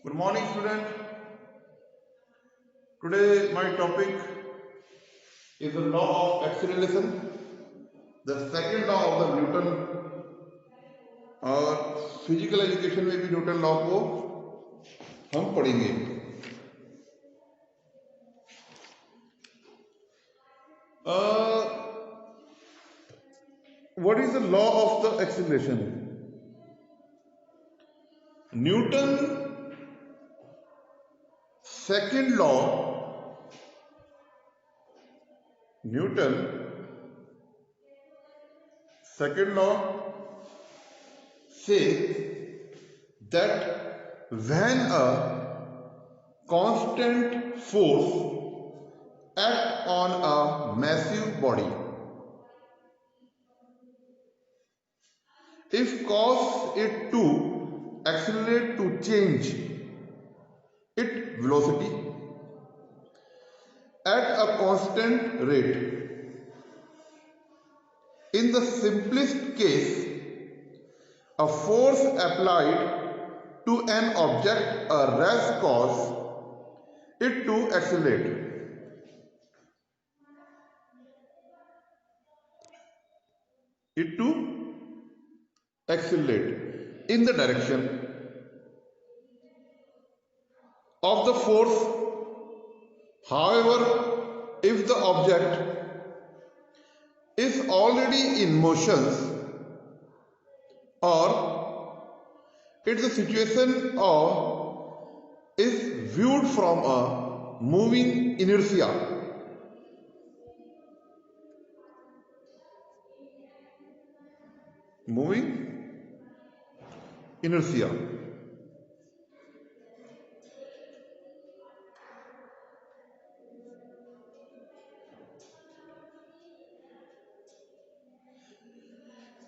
Good morning, student. Today, my topic is the law of acceleration, the second law of the Newton, और physical education में भी Newton law को हम पढ़ेंगे. What is the law of the acceleration? Newton second law says that when a constant force acts on a massive body, if cause it to accelerate to change its velocity at a constant rate. In the simplest case, a force applied to an object arrests cause it to accelerate. In the direction of the force. However, if the object is already in motion or its situation is viewed from a moving inertia,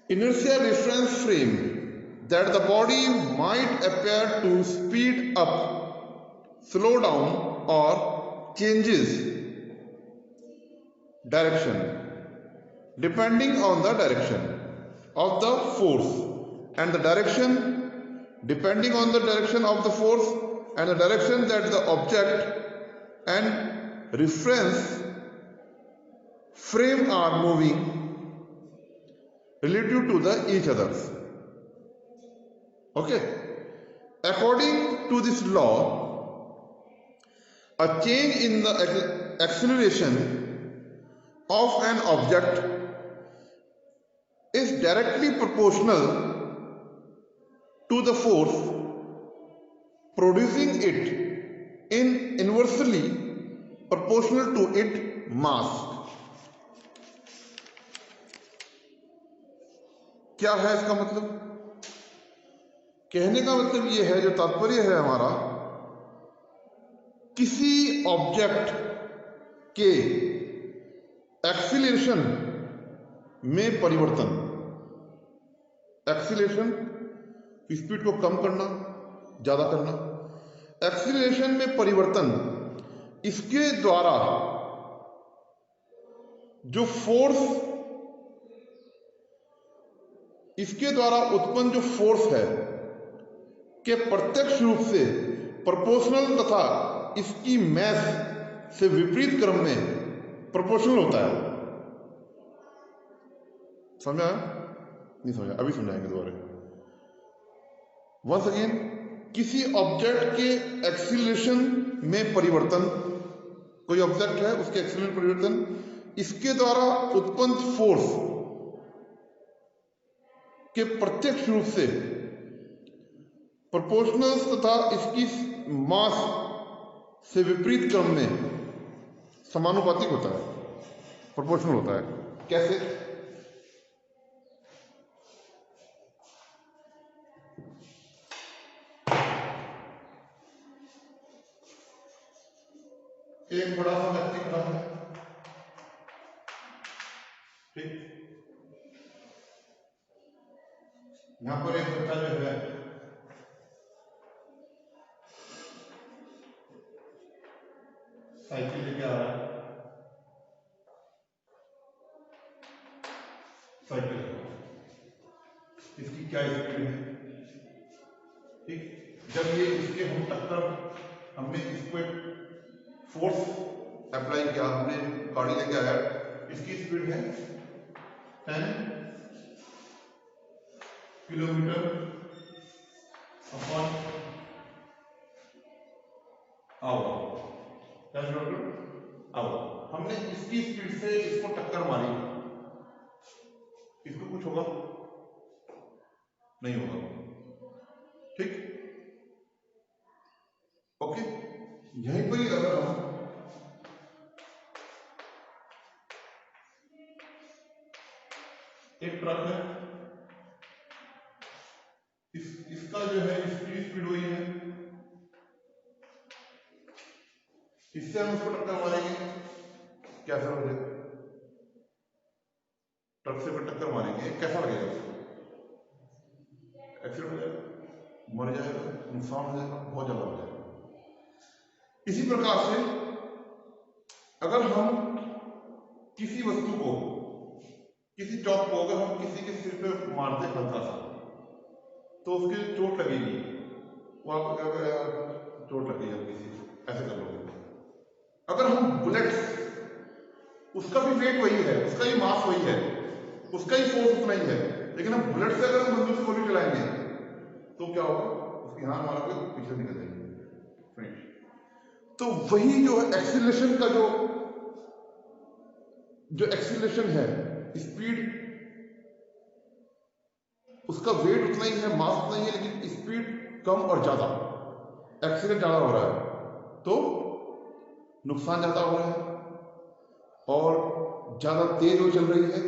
inertia reference frame, that the body might appear to speed up, slow down, or changes direction depending on the direction of the force and the direction depending on the direction of the force and the direction that the object and reference frame are moving relative to the each others. Okay, according to this law, a change in the acceleration of an object is directly proportional to the force producing it in inversely proportional to its mass. क्या है इसका मतलब? कहने का मतलब ये है, जो तात्पर्य है हमारा, किसी ऑब्जेक्ट के एक्सीलरेशन में परिवर्तन, एक्सीलरेशन स्पीड को कम करना, ज्यादा करना, एक्सीलरेशन में परिवर्तन, इसके द्वारा जो फोर्स, इसके द्वारा उत्पन्न जो फोर्स है के प्रत्यक्ष रूप से प्रोपोर्शनल तथा इसकी मैस से विपरीत क्रम में प्रोपोर्शनल होता है. समझा? नहीं समझा? अभी समझाएंगे दोबारा. वंस अगेन, किसी ऑब्जेक्ट के एक्सीलरेशन में परिवर्तन, कोई ऑब्जेक्ट है उसके एक्सीलरेशन परिवर्तन, इसके द्वारा उत्पन्न फोर्स के प्रत्यक्ष रूप से प्रोपोर्शनल तथा इसकी मास से विपरीत क्रम में समानुपातिक होता है, प्रोपोर्शनल होता है. कैसे? एक बड़ा सा व्यक्ति खड़ा है, ठीक, यहां पर एक बच्चा जो है साइकिल लेके आ रहा है, साइकिल, इसकी क्या स्पीड है, ठीक, जब ये इसके हम टक्कर, हमने इस पे फोर्स अप्लाई किया, हमने गाड़ी लेके आया, इसकी स्पीड है 10 kilometer upon hour, 10 kilometer hour. हमने इसकी स्पीड से इसको टक्कर मारी, इसको कुछ होगा नहीं होगा, ठीक, ओके। यहीं पर ही अगर हम एक ट्रक है, इसका जो है इसकी स्पीड वही है, इससे हम उसको टक्कर मारेंगे, कैसा हो जाएगा, ट्रक से टक्कर मारेंगे कैसा लगेगा उसको, एक्सीडेंट हो जाएगा, मर जाएगा, नुकसान हो जाएगा, बहुत ज्यादा हो जाएगा। इसी प्रकार से अगर हम किसी वस्तु को, किसी चौक को अगर हम किसी के सिर पे मारते हल्का सा, तो उसकी चोट लगेगी, वो आपको क्या करेगा, चोट लगेगी, किसी ऐसे कर लोगे। अगर हम बुलेट, उसका भी वेट वही है, उसका ही मास वही है, उसका ही फोर्स उतना ही है, लेकिन हम बुलेट से अगर बंदूक से गोली चलाएंगे तो क्या होगा, उसकी हाथ मारोगे पीछे निकल जाएगी। तो वही जो एक्सीलरेशन का जो एक्सीलरेशन है, स्पीड, उसका वेट उतना ही है, मास उतना ही है, लेकिन स्पीड कम और ज्यादा, एक्सीलरेट ज्यादा हो रहा है तो नुकसान ज्यादा हो रहा है, और ज्यादा तेज वो चल रही है,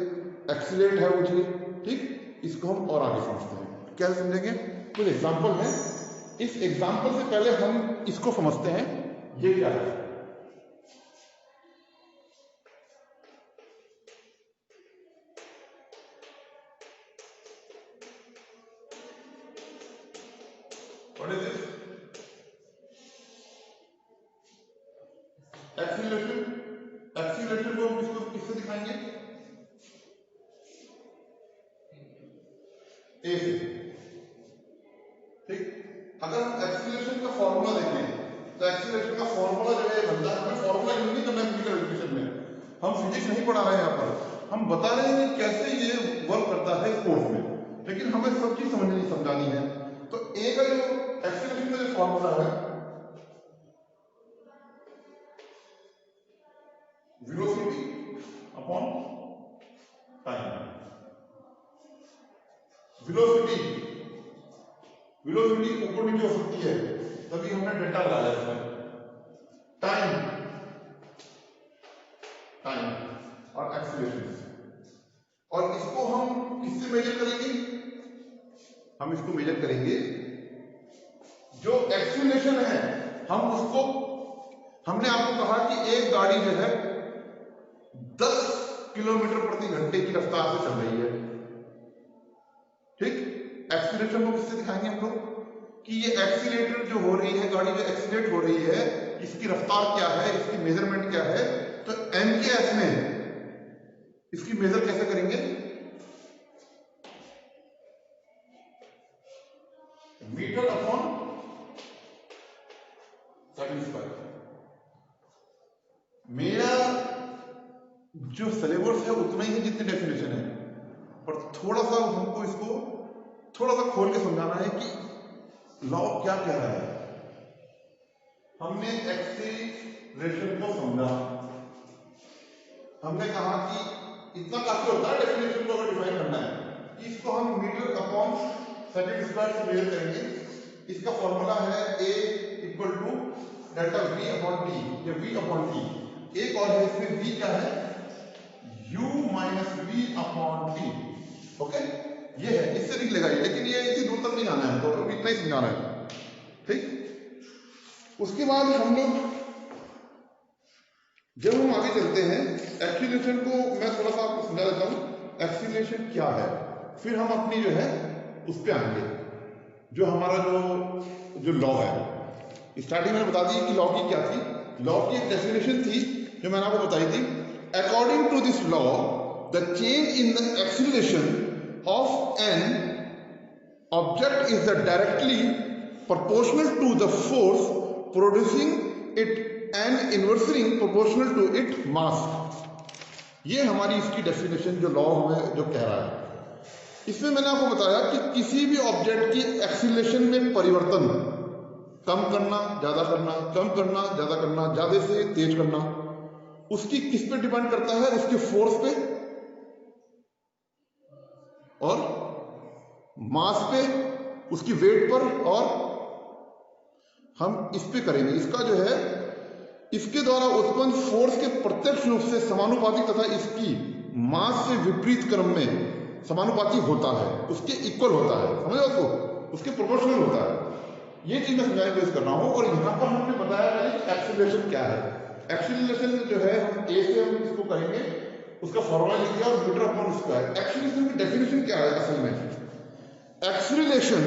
एक्सीलरेट है वो चीज, ठीक। इसको हम और आगे समझते हैं, कैसे समझेंगे, कुछ एग्जांपल है। इस एग्जांपल से पहले हम इसको समझते हैं, ये क्या है। What is this? Acceleration. Acceleration को हम किससे दिखाएंगे, ए से, ठीक। अगर हम एक्सीलरेशन का फॉर्मूला देखें तो एक्सीलरेशन का फॉर्मूला जो है बनता है, हमें फॉर्मूला यूज नहीं करना है फिजिकल एजुकेशन में, हम फिजिक्स नहीं पढ़ा रहे हैं यहाँ पर, हम बता रहे हैं कि कैसे ये वर्क करता है स्पोर्ट्स में, लेकिन हमें सब चीज समझानी है। तो ए का जो एक्सीलरेशन का जो फॉर्मूला है, वेलोसिटी अपॉन टाइम। वेलोसिटी ऊपर नीचे हो सकती है, तभी हमने डेल्टा लगाया इसमें। टाइम और एक्सीलरेशन, और इसको हम किससे मेजर करेंगे, हम इसको मेजर करेंगे, जो एक्सीलरेशन है हम उसको, हमने आपको कहा कि एक गाड़ी जो है 10 किलोमीटर प्रति घंटे की रफ्तार से चल रही है, ठीक। एक्सीलरेशन को किससे दिखाएंगे हम लोग, कि ये एक्सीलेटर जो हो रही है, गाड़ी जो एक्सीलेट हो रही है, इसकी रफ्तार क्या है, इसकी मेजरमेंट क्या है, तो एम के एस में इसकी मेजर कैसे करेंगे, मीटर अपॉन सेकंड स्क्वायर। मेरा जो सिलेबस है उतना ही है जितनी डेफिनेशन है, पर थोड़ा सा हमको इसको थोड़ा सा खोल के समझाना है कि लॉ क्या कह रहा है। हमने एक्सीलरेशन को समझा, हमने कहा कि इतना काफी होता है डेफिनेशन को अगर डिफाइन करना है, कि इसको हम मीटर अपॉन सेकंड स्क्वायर से मेजर करेंगे। इसका फॉर्मूला है A equal to delta V upon T, या V अपॉन टी। एक और है इसमें V क्या है, U minus V upon T, okay. ये है, इससे निकलेगा ये, लेकिन ये इतनी दूर तक नहीं जाना है, तो इतना ही समझाना है, ठीक। उसके बाद हम लोग जब हम आगे चलते हैं, एक्सीलरेशन को मैं थोड़ा सा आपको समझा देता हूं, एक्सीलरेशन क्या है, फिर हम अपनी जो है उस पर आएंगे, जो हमारा जो लॉ है। स्टार्टिंग में बता दी कि लॉ की क्या थी, लॉ की एक डेफिनेशन थी जो मैंने आपको बताई थी। According to this law, the change in the acceleration of an object is the directly proportional to the force producing it and inversely proportional to its mass। ये हमारी इसकी डेफिनेशन जो लॉ हमें जो कह रहा है। इसमें मैंने आपको बताया कि किसी भी ऑब्जेक्ट की एक्सीलरेशन में परिवर्तन, कम करना, ज्यादा करना, कम करना, ज्यादा करना, ज्यादा से तेज करना, उसकी किस पे डिपेंड करता है? उसके फोर्स पे और मास पे, उसकी वेट पर, और हम इस पे करेंगे। इसका जो है इसके द्वारा उत्पन्न फोर्स के प्रत्यक्ष रूप से समानुपाती तथा इसकी मास से विपरीत क्रम में समानुपाती होता है, उसके इक्वल होता है, समझे उसको, उसके प्रोपोर्शनल होता है। ये चीज मैं समझाने की कोशिश कर रहा हूं। और यहां पर हमने बताया कि एक्सीलरेशन क्या है। एक्सीलरेशन जो है हम ए से हम इसको करेंगे, उसका फॉर्मूला लिख दिया और मीटर अपॉन स्क्वायर। एक्सीलरेशन की डेफिनेशन क्या है असल में? Acceleration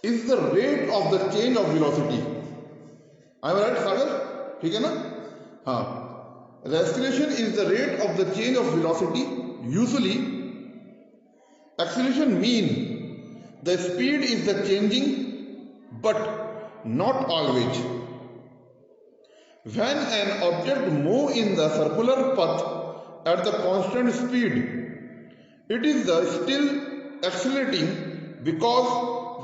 is the rate of the change of velocity. I am right Sagar? ठीक है ना? हाँ, the acceleration is the rate of the change of velocity. Usually acceleration mean the speed is the changing, but not always. When an object move in the circular path at the constant speed, it is the still accelerating because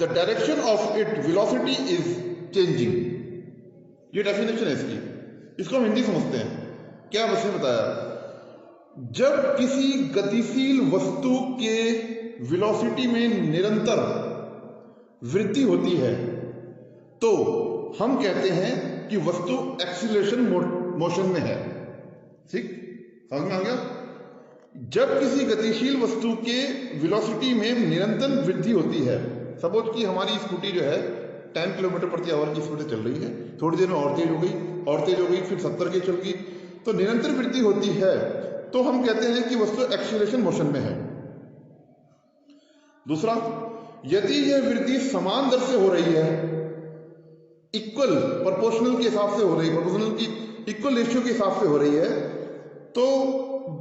the direction of its velocity is changing. ये definition है इसकी। इसको हम हिंदी समझते हैं। क्या बस बताया, जब किसी गतिशील वस्तु के वेलोसिटी में निरंतर वृद्धि होती है तो हम कहते हैं कि वस्तु एक्सीलरेशन मोशन में है। ठीक, समझ में आ गया? जब किसी गतिशील वस्तु के वेलोसिटी में निरंतर वृद्धि होती है, सपोज कि हमारी स्कूटी जो है 10 किलोमीटर प्रति आवर की स्पीड से चल रही है, थोड़ी देर में और तेज हो गई, फिर 70 की चल गई, तो निरंतर वृद्धि होती है तो हम कहते हैं कि वस्तु एक्सीलरेशन मोशन में है। दूसरा, यदि यह वृद्धि समान दर से हो रही है, इक्वल प्रोपोर्शनल के हिसाब से हो रही है, प्रोपोर्शनल की इक्वल रेशियो के हिसाब से हो रही है, तो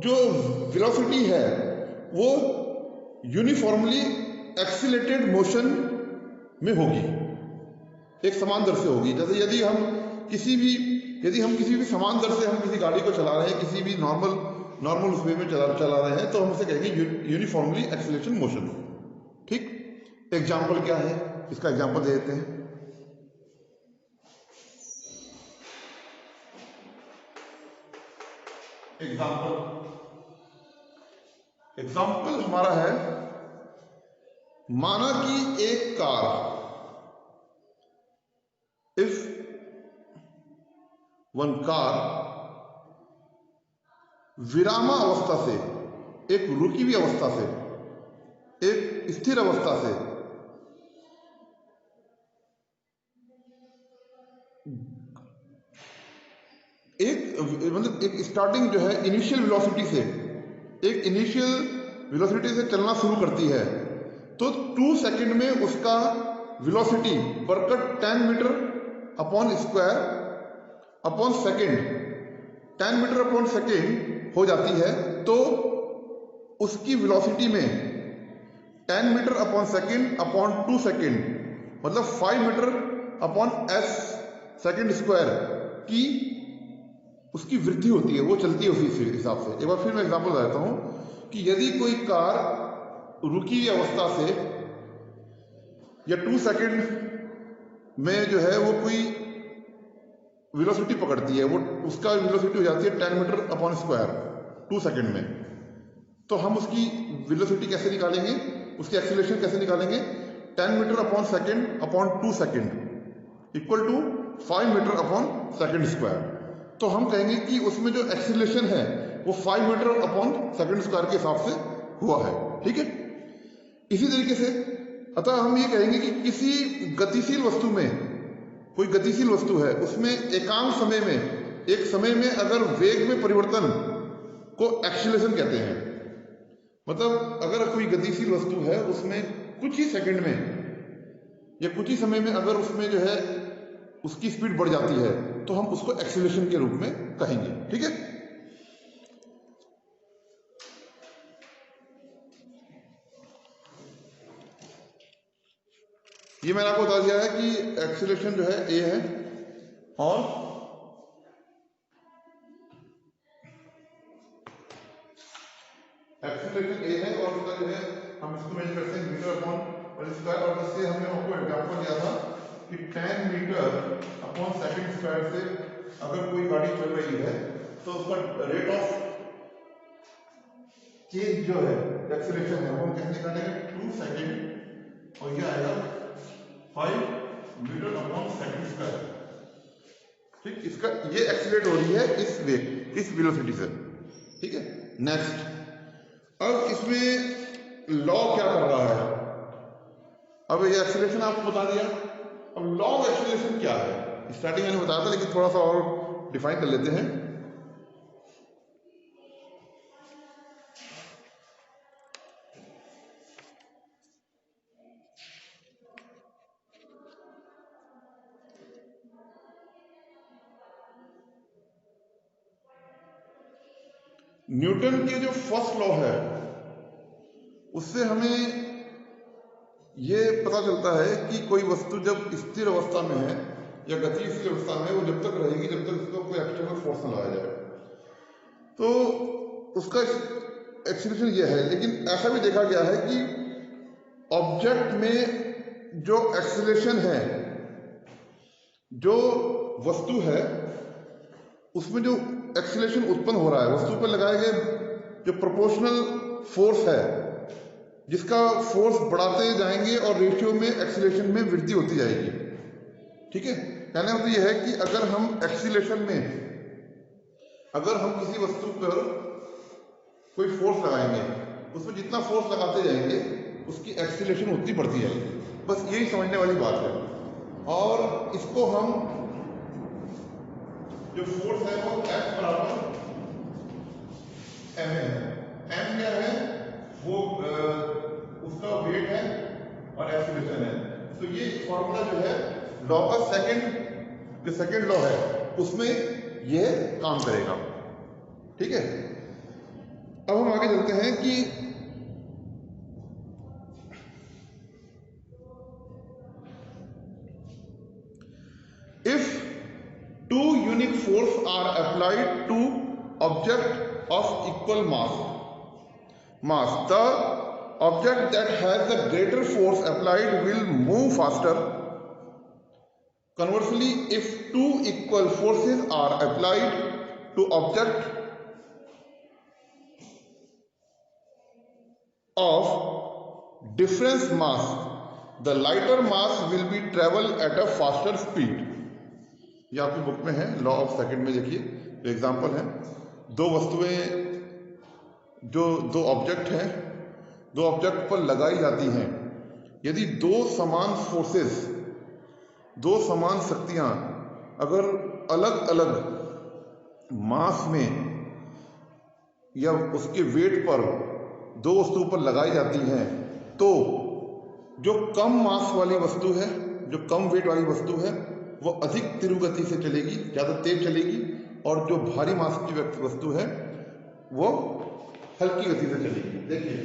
जो वेलोसिटी है वो यूनिफॉर्मली एक्सीलरेटेड मोशन में होगी, एक समान दर से होगी। जैसे यदि हम किसी भी समान दर से हम किसी गाड़ी को चला रहे हैं, किसी भी नॉर्मल उस वे में चला रहे हैं, तो हम उसे कहेंगे यूनिफॉर्मली एक्सीलरेशन मोशन। ठीक, एग्जाम्पल क्या है, इसका एग्जाम्पल दे देते हैं। एग्जाम्पल हमारा है, माना कि एक car, if one car Virama अवस्था से, एक रुकी हुई अवस्था से, एक स्थिर अवस्था से एक स्टार्टिंग जो है इनिशियल वेलोसिटी से चलना शुरू करती है, तो 2 सेकंड में उसका वेलोसिटी बरकट 10 metre upon square upon second, 10 metre upon second हो जाती है, तो उसकी वेलोसिटी में 10 metre upon second upon 2 second मतलब 5 metre upon s second square की उसकी वृद्धि होती है, वो चलती है उसी हिसाब से। एक बार फिर मैं एग्जांपल बता देता हूं कि यदि कोई कार रुकी हुई अवस्था से या 2 सेकेंड में जो है वो कोई वेलोसिटी पकड़ती है, वो उसका वेलोसिटी हो जाती है 10 मीटर अपॉन स्क्वायर 2 सेकेंड में, तो हम उसकी वेलोसिटी कैसे निकालेंगे, उसकी एक्सीलरेशन कैसे निकालेंगे? 10 metre upon second upon 2 second equal to 5 metre upon second square. तो हम कहेंगे कि उसमें जो एक्सीलरेशन है वो 5 मीटर अपॉन सेकेंड स्क्वायर के हिसाब से हुआ है। ठीक है, इसी तरीके से अतः हम ये कहेंगे कि किसी गतिशील वस्तु में, कोई गतिशील वस्तु है, उसमें एकांक समय में, एक समय में अगर वेग में परिवर्तन को एक्सीलरेशन कहते हैं। मतलब अगर कोई गतिशील वस्तु है उसमें कुछ ही सेकंड में या कुछ ही समय में अगर उसमें जो है उसकी स्पीड बढ़ जाती है तो हम उसको एक्सीलरेशन के रूप में कहेंगे। ठीक है, ये मैंने आपको बता दिया है कि एक्सीलरेशन जो है ए है और एक्सीलरेशन ए है और उसका जो है हम इसको मेजर करते हैं मीटर अपॉन स्क्वायर। और इससे हमने आपको एग्जांपल दिया था कि 10 मीटर अपॉन सेकंड स्क्वायर से अगर कोई गाड़ी चल रही है तो उसका रेट ऑफ चेंज जो है एक्सीलरेशन है वो हम कैसे निकालेंगे 2 सेकंड और ये आएगा 5 मीटर अपॉन सेकंड स्क्वायर। ठीक, इसका ये एक्सीलरेट हो रही है इस वेग इस वेलोसिटी से। ठीक है, नेक्स्ट अब इसमें लॉ क्या कर रहा है। अब ये एक्सीलरेशन आपको बता दिया, अब लॉ ऑफ एक्सीलरेशन क्या है स्टार्टिंग मैंने बताया था लेकिन थोड़ा सा और डिफाइन कर लेते हैं। न्यूटन के जो फर्स्ट लॉ है उससे हमें ये पता चलता है कि कोई वस्तु जब स्थिर अवस्था में है या गतिशील अवस्था में वो जब तक रहेगी जब तक उसको कोई एक्सटर्नल फोर्स न लगाया जाए, तो उसका एक्सीलरेशन ये है। लेकिन ऐसा भी देखा गया है कि ऑब्जेक्ट में जो एक्सीलरेशन है, जो वस्तु है उसमें जो एक्सीलरेशन उत्पन्न हो रहा है वस्तु पर लगाए गए जो प्रोपोर्शनल फोर्स है, जिसका फोर्स बढ़ाते जाएंगे और रेशियो में एक्सीलरेशन में वृद्धि होती जाएगी। ठीक है, कहने मतलब यह है कि अगर हम एक्सीलरेशन में अगर हम किसी वस्तु पर कोई फोर्स लगाएंगे उसमें जितना फोर्स लगाते जाएंगे उसकी एक्सीलरेशन उतनी बढ़ती जाएगी। बस यही समझने वाली बात है। और इसको हम जो फोर्स है वो F बराबर m है। m क्या है वो उसका वेट है और एक्सीलरेशन है। तो ये फॉर्मूला जो है लॉ का सेकंड लॉ है उसमें ये काम करेगा। ठीक है, अब हम आगे चलते हैं कि if two unique force are applied to object of equal mass, the object that has the greater force applied will move faster. Conversely, if two equal forces are applied to object of different mass, the lighter mass will be travel at a faster speed. ये आपकी book में है law of second में। देखिए तो example है, दो वस्तुएं जो दो ऑब्जेक्ट हैं, दो ऑब्जेक्ट पर लगाई जाती हैं। यदि दो समान फोर्सेस, दो समान शक्तियां अगर अलग अलग मास में या उसके वेट पर दो वस्तुओं पर लगाई जाती हैं तो जो कम मास वाली वस्तु है, जो कम वेट वाली वस्तु है वो अधिक तीव्र गति से चलेगी, ज़्यादा तेज चलेगी, और जो भारी मास की वस्तु है वो हल्की गति से चलेगी। देखिए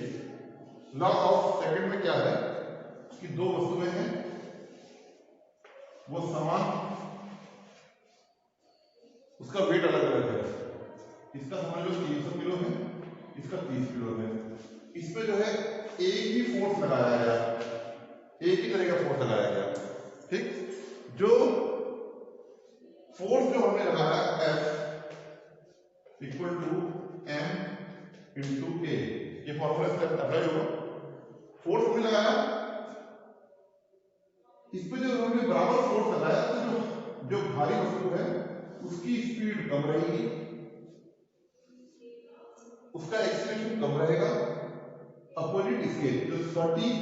लॉ ऑफ सेकंड में क्या है कि दो वस्तुएं हैं वो समान, उसका वेट अलग अलग है। इसका समझ लो 300 किलो है, इसका 30 किलो है। इस पे जो है एक ही फोर्स लगाया गया, एक ही तरह का फोर्स लगाया गया। ठीक, जो फोर्स जो हमने लगाया F equal to m into a, ये फॉर्मूला इसका अप्लाई होगा। फोर्स हमने लगाया, इस पे जो हमने बराबर फोर्स लगाया तो जो भारी वस्तु है उसकी स्पीड कम रहेगी, उसका एक्सीलरेशन कम रहेगा। अपोजिट इसके जो 30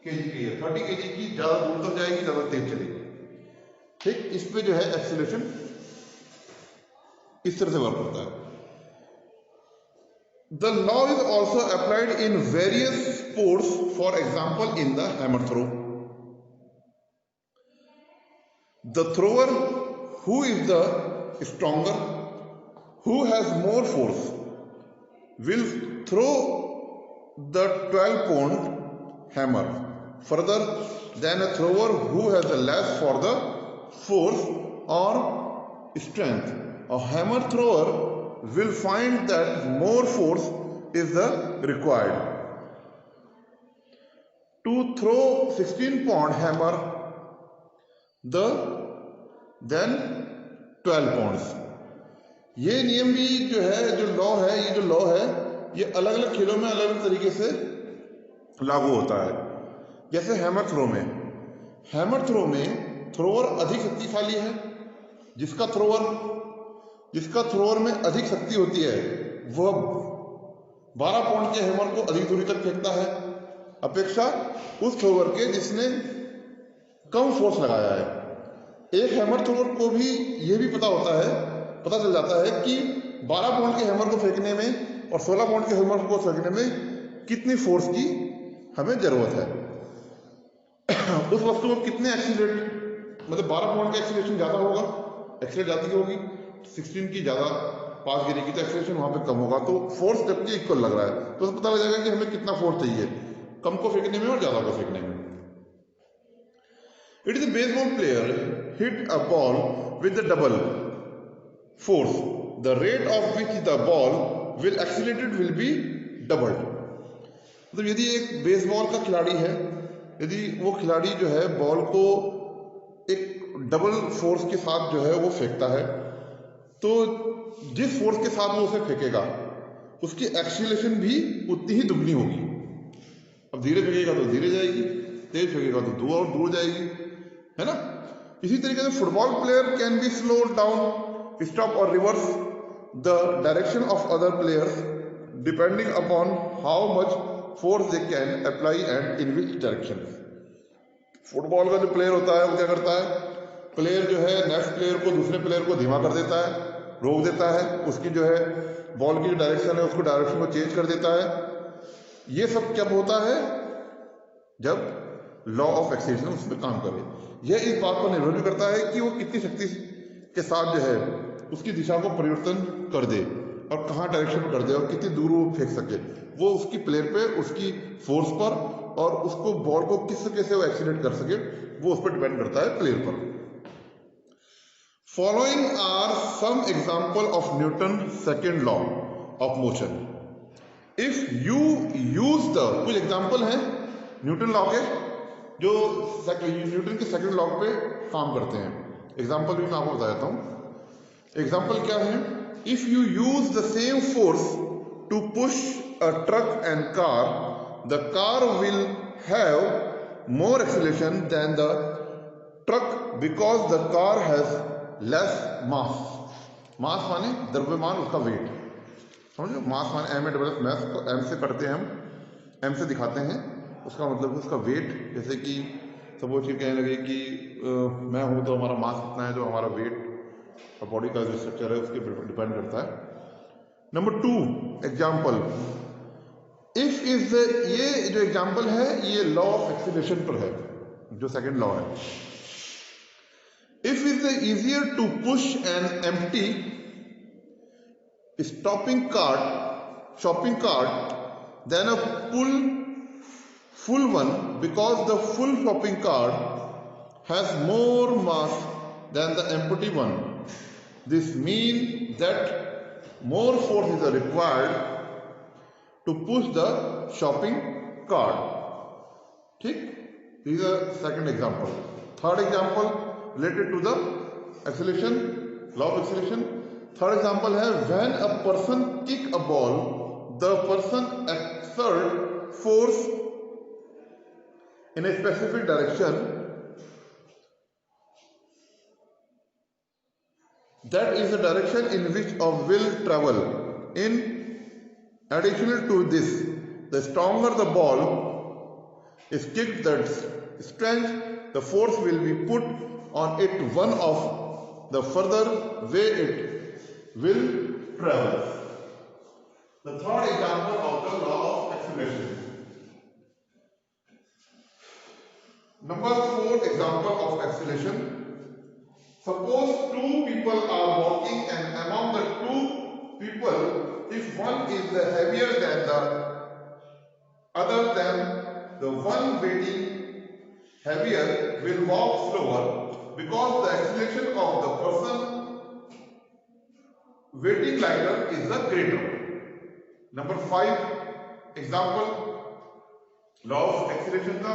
kg की है, 30 kg की ज्यादा दूर तक जाएगी, ज्यादा तेज चलेगी। ठीक, इस पे जो है एक्सीलरेशन इस तरह से वर्क करता है। The law is also applied in various sports, for example in the hammer throw. The thrower who is the stronger, who has more force, will throw the 12-pound hammer further than a thrower who has a less for the force or strength. A hammer thrower will find that more force is the required. To throw 16-pound hammer then 12 pounds. ये नियम भी जो है, जो law है, ये अलग अलग खेलों में अलग अलग तरीके से लागू होता है। जैसे हैमर थ्रो में थ्रोवर अधिक शक्तिशाली है। जिसका थ्रोवर में अधिक शक्ति होती है वह 12 पाउंड के हैमर को अधिक दूरी तक फेंकता है, अपेक्षा उस थ्रोवर के जिसने कम फोर्स लगाया है। एक हैमर थ्रोवर को भी यह भी पता चल जाता है कि 12 पाउंड के हैमर को फेंकने में और 16 पाउंड के हैमर को फेंकने में कितनी फोर्स की हमें जरूरत है। उस वस्तु को कितने एक्सीलरेट, मतलब 12 पाउंड का एक्सीलरेशन ज्यादा होगा, एक्सीलरेट ज्यादा होगी, 16 की ज्यादा पास गिरेगी तो एक्सीलरेशन वहां पे कम होगा। तो फोर्स जबकि इक्वल लग रहा है तो पता लग जाएगा कि हमें कितना फोर्स चाहिए, कम को फेंकने में और ज्यादा को फेंकने में। It is a baseball player hit a ball with the double force, the rate of which the ball will accelerated will be doubled. मतलब यदि एक बेसबॉल का खिलाड़ी है, यदि वो खिलाड़ी जो है बॉल को एक डबल फोर्स के साथ जो है वो फेंकता है, तो जिस फोर्स के साथ वो उसे फेंकेगा उसकी एक्सीलरेशन भी उतनी ही दुगनी होगी। अब धीरे फेंकेगा तो धीरे जाएगी, तेज फेंकेगा तो दूर जाएगी, है ना। इसी तरीके से football player can be slow down, stop और reverse the direction of other players depending upon how much force they can apply and in which direction. Football का जो प्लेयर होता है वो क्या करता है, प्लेयर जो है नेक्स्ट प्लेयर को, दूसरे प्लेयर को धीमा कर देता है, रोक देता है, उसकी जो है बॉल की डायरेक्शन है उसको डायरेक्शन को चेंज कर देता है। ये सब कब होता है, जब लॉ ऑफ एक्सीलरेशन उसमें काम करे। यह इस बात पर निर्भर भी करता है कि वो कितनी शक्ति के साथ जो है उसकी दिशा को परिवर्तन कर दे और कहाँ डायरेक्शन कर दे और कितनी दूर वो फेंक सके। वो उसकी प्लेयर पे, उसकी फोर्स पर और उसको बॉल को किस तरीके से वो एक्सीलरेट कर सके वो उस पर डिपेंड करता है, प्लेयर पर। Following are some example of Newton second law of motion. If you use the, कुछ एग्जाम्पल है न्यूटन लॉ के जो न्यूटन के सेकंड लॉ पे काम करते हैं। एग्जाम्पल भी मैं आपको बता देता हूं। एग्जाम्पल क्या है, if you use the same force to push a truck and car, the car will have more acceleration then the truck because the car has less mass. Mass माने द्रव्यमान, उसका वेट, समझो। मास माने M A double math को M से करते हैं हम, एम से दिखाते हैं, उसका मतलब उसका वेट। जैसे कि सपोज ये कहने लगे कि मैं हूं तो हमारा मास कितना है, जो हमारा वेट और बॉडी का जो स्ट्रक्चर है उसके डिपेंड करता है। नंबर 2 एग्जाम्पल, इफ इज ये जो एग्जाम्पल है ये लॉ ऑफ एक्सीलरेशन पर है, जो सेकंड लॉ है। If is easier to push an empty shopping cart then a full one, because the full shopping cart has more mass than the empty one. This means that more force is required to push the shopping cart. ठीक, this is a second example. Third example related to the acceleration, law of acceleration. Third example है, when a person kick a ball, the person exert force in a specific direction that is the direction in which a will travel. In addition to this, the stronger the ball is kicked, the strength the force will be put on it, one of the further way it will travel. The third example of the law of acceleration. Number 4 example of acceleration. Suppose 2 people are walking, and among the 2 people, if one is heavier than the other, then the one weighing heavier will walk slower because the acceleration of the person weighting lighter is the greater. Number 5 example, law of acceleration का,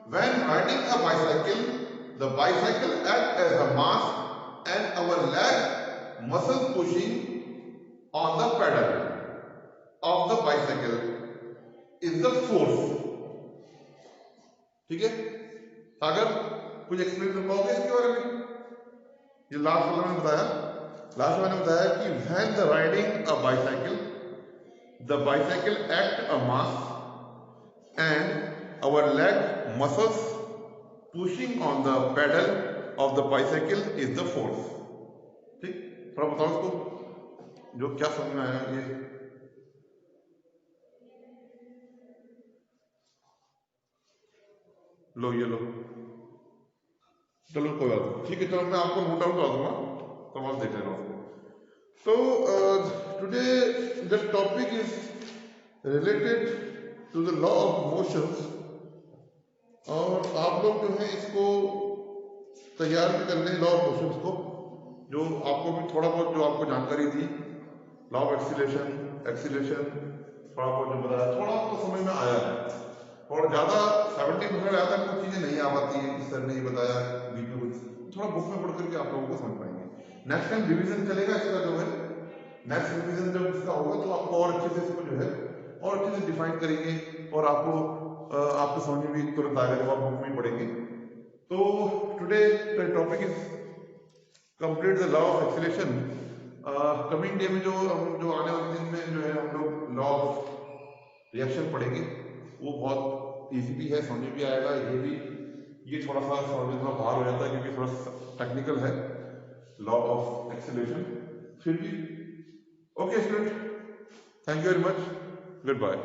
when riding a bicycle, the bicycle acts as a mass and our leg muscle pushing on the pedal of the bicycle is the force. ठीक है, सागर कुछ explain कर पाओगे इसके बारे में? ये लास्ट वाला मैंने बताया, कि when the riding a bicycle, the bicycle act a mass and our leg muscles pushing on the pedal of the bicycle is the force. ठीक, थोड़ा बताओ इसको, जो क्या समझ में आया ये? लो ये लो, चलो कोई बात नहीं, ठीक है, चलो मैं आपको नोट आउट करा दूंगा, तो आप देख लेना उसको. So today the topic is related to the law of motions, और आप लोग जो है इसको तैयार भी कर लें, लॉ ऑफ मोशंस को, जो आपको भी थोड़ा बहुत जो आपको जानकारी थी, लॉ ऑफ एक्सीलरेशन थोड़ा बहुत जो बताया, थोड़ा तो समझ में आया है, और ज़्यादा 70% आया था, कुछ चीज़ें नहीं आ पाती है, सर ने ही बताया, बीच में कुछ थोड़ा बुक में पढ़ करके आप लोगों को समझ पाएंगे. नेक्स्ट टाइम रिवीजन चलेगा इसका, जो है नेक्स्ट रिवीजन जब इसका होगा तो आपको और अच्छे से इसको जो है और अच्छे से डिफाइन करेंगे, और आपको समझ में भी तुरंत आएगा जब आप बुक में पढ़ेंगे. तो today the topic is complete the law of acceleration. Coming day में जो आने वाले दिन में जो है हम लोग लॉ ऑफ रिएक्शन पढ़ेंगे, वो बहुत ईजी भी है, समझ भी आएगा. ये थोड़ा सा समझ में बाहर हो जाता है क्योंकि थोड़ा टेक्निकल है लॉ ऑफ एक्सीलरेशन, फिर भी okay student, thank you very much, good bye.